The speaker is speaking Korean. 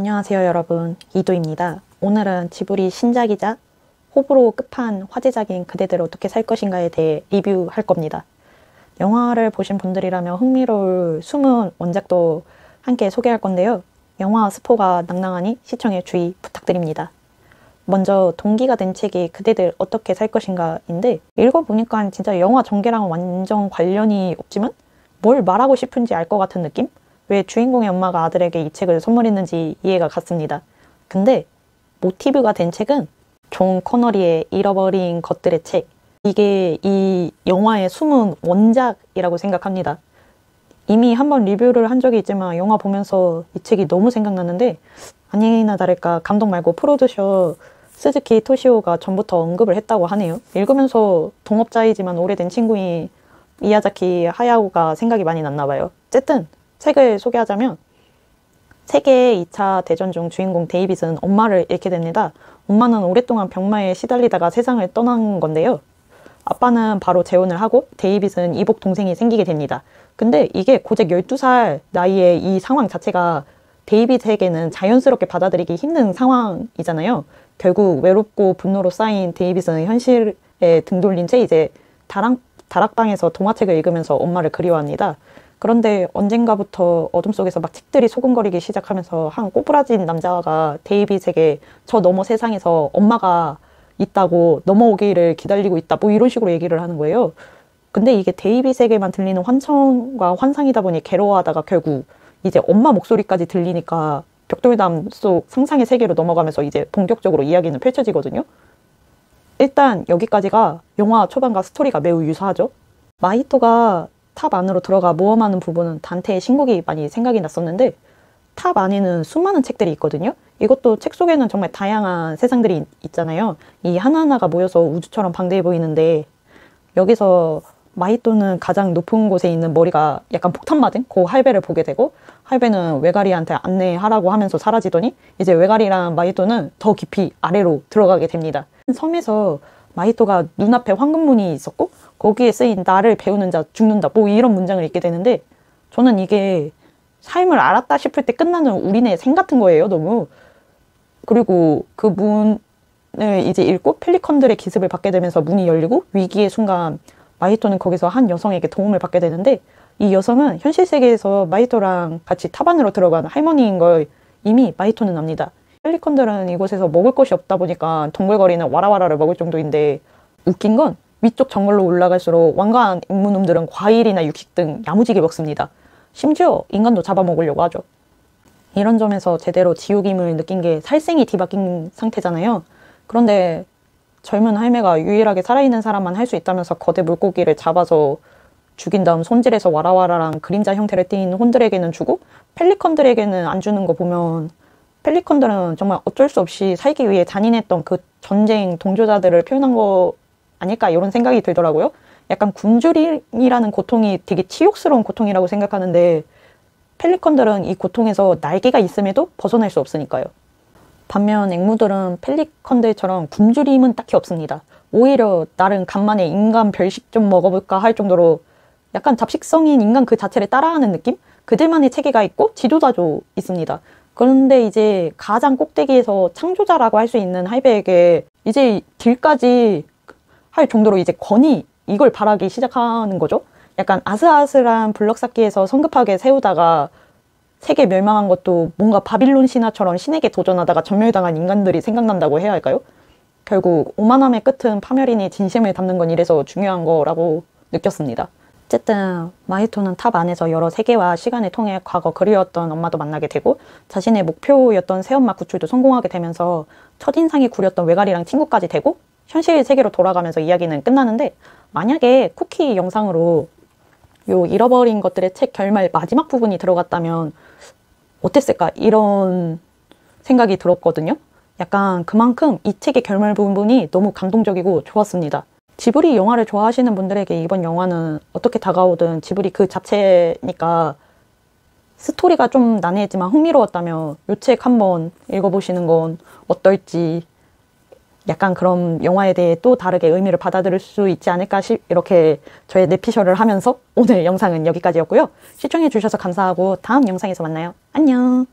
안녕하세요 여러분, 이도입니다. 오늘은 지브리 신작이자 호불호 끝판 화제작인 그대들 어떻게 살 것인가에 대해 리뷰할 겁니다. 영화를 보신 분들이라면 흥미로울 숨은 원작도 함께 소개할 건데요. 영화 스포가 낭낭하니 시청에 주의 부탁드립니다. 먼저 동기가 된 책이 그대들 어떻게 살 것인가인데, 읽어보니까 진짜 영화 전개랑은 완전 관련이 없지만 뭘 말하고 싶은지 알 것 같은 느낌? 왜 주인공의 엄마가 아들에게 이 책을 선물했는지 이해가 갔습니다. 근데 모티브가 된 책은 존 커너리의 잃어버린 것들의 책. 이게 이 영화의 숨은 원작이라고 생각합니다. 이미 한번 리뷰를 한 적이 있지만 영화 보면서 이 책이 너무 생각났는데, 아니나 다를까 감독 말고 프로듀서 스즈키 토시오가 전부터 언급을 했다고 하네요. 읽으면서 동업자이지만 오래된 친구인 미야자키 하야오가 생각이 많이 났나 봐요. 어쨌든 책을 소개하자면, 세계 2차 대전 중 주인공 데이빗은 엄마를 잃게 됩니다. 엄마는 오랫동안 병마에 시달리다가 세상을 떠난 건데요. 아빠는 바로 재혼을 하고 데이빗은 이복 동생이 생기게 됩니다. 근데 이게 고작 12살 나이에 이 상황 자체가 데이빗에게는 자연스럽게 받아들이기 힘든 상황이잖아요. 결국 외롭고 분노로 쌓인 데이빗은 현실에 등 돌린 채 이제 다락방에서 동화책을 읽으면서 엄마를 그리워합니다. 그런데 언젠가부터 어둠 속에서 막 책들이 소근거리기 시작하면서 한 꼬부라진 남자가 데이빗에게 저 너머 세상에서 엄마가 있다고 넘어오기를 기다리고 있다, 뭐 이런 식으로 얘기를 하는 거예요. 근데 이게 데이빗에게만 들리는 환청과 환상이다 보니 괴로워하다가 결국 이제 엄마 목소리까지 들리니까 벽돌담 속 상상의 세계로 넘어가면서 이제 본격적으로 이야기는 펼쳐지거든요. 일단 여기까지가 영화 초반과 스토리가 매우 유사하죠. 마히토가 탑 안으로 들어가 모험하는 부분은 단테의 신곡이 많이 생각이 났었는데, 탑 안에는 수많은 책들이 있거든요. 이것도 책 속에는 정말 다양한 세상들이 있잖아요. 이 하나하나가 모여서 우주처럼 방대해 보이는데, 여기서 마히토는 가장 높은 곳에 있는 머리가 약간 폭탄 맞은 그 할배를 보게 되고, 할배는 외가리한테 안내하라고 하면서 사라지더니 이제 외가리랑 마히토는 더 깊이 아래로 들어가게 됩니다. 섬에서 마히토가 눈앞에 황금문이 있었고 거기에 쓰인 나를 배우는 자 죽는다, 뭐 이런 문장을 읽게 되는데, 저는 이게 삶을 알았다 싶을 때 끝나는 우리네 생 같은 거예요, 너무. 그리고 그 문을 이제 읽고 펠리컨들의 기습을 받게 되면서 문이 열리고 위기의 순간 마히토는 거기서 한 여성에게 도움을 받게 되는데, 이 여성은 현실 세계에서 마히토랑 같이 탑 안으로 들어간 할머니인 걸 이미 마히토는 압니다. 펠리컨들은 이곳에서 먹을 것이 없다 보니까 동글거리는 와라와라를 먹을 정도인데, 웃긴 건 위쪽 정글로 올라갈수록 완강한 앵무놈들은 과일이나 육식 등 야무지게 먹습니다. 심지어 인간도 잡아먹으려고 하죠. 이런 점에서 제대로 지옥임을 느낀 게 살생이 뒤바뀐 상태잖아요. 그런데 젊은 할매가 유일하게 살아있는 사람만 할 수 있다면서 거대 물고기를 잡아서 죽인 다음 손질해서 와라와라랑 그림자 형태를 띈 혼들에게는 주고 펠리컨들에게는 안 주는 거 보면, 펠리컨들은 정말 어쩔 수 없이 살기 위해 잔인했던 그 전쟁 동조자들을 표현한 거 아닐까, 이런 생각이 들더라고요. 약간 굶주림이라는 고통이 되게 치욕스러운 고통이라고 생각하는데, 펠리컨들은 이 고통에서 날개가 있음에도 벗어날 수 없으니까요. 반면 앵무들은 펠리컨들처럼 굶주림은 딱히 없습니다. 오히려 나름 간만에 인간 별식 좀 먹어볼까 할 정도로 약간 잡식성인 인간 그 자체를 따라하는 느낌? 그들만의 체계가 있고 지도자도 있습니다. 그런데 이제 가장 꼭대기에서 창조자라고 할 수 있는 할배에게 이제 딜까지 할 정도로 이제 권위, 이걸 바라기 시작하는 거죠. 약간 아슬아슬한 블럭 쌓기에서 성급하게 세우다가 세계 멸망한 것도 뭔가 바빌론 신화처럼 신에게 도전하다가 전멸당한 인간들이 생각난다고 해야 할까요? 결국 오만함의 끝은 파멸이니 진심을 담는 건 이래서 중요한 거라고 느꼈습니다. 어쨌든 마히토는 탑 안에서 여러 세계와 시간을 통해 과거 그리웠던 엄마도 만나게 되고, 자신의 목표였던 새엄마 구출도 성공하게 되면서 첫인상이 구렸던 외가리랑 친구까지 되고, 현실 세계로 돌아가면서 이야기는 끝나는데, 만약에 쿠키 영상으로 요 잃어버린 것들의 책 결말 마지막 부분이 들어갔다면 어땠을까, 이런 생각이 들었거든요. 약간 그만큼 이 책의 결말 부분이 너무 감동적이고 좋았습니다. 지브리 영화를 좋아하시는 분들에게 이번 영화는 어떻게 다가오든 지브리 그 자체니까 스토리가 좀 난해했지만 흥미로웠다면 이 책 한번 읽어보시는 건 어떨지, 약간 그런 영화에 대해 또 다르게 의미를 받아들일 수 있지 않을까 이렇게 저의 내피셜을 하면서 오늘 영상은 여기까지였고요. 시청해주셔서 감사하고 다음 영상에서 만나요. 안녕.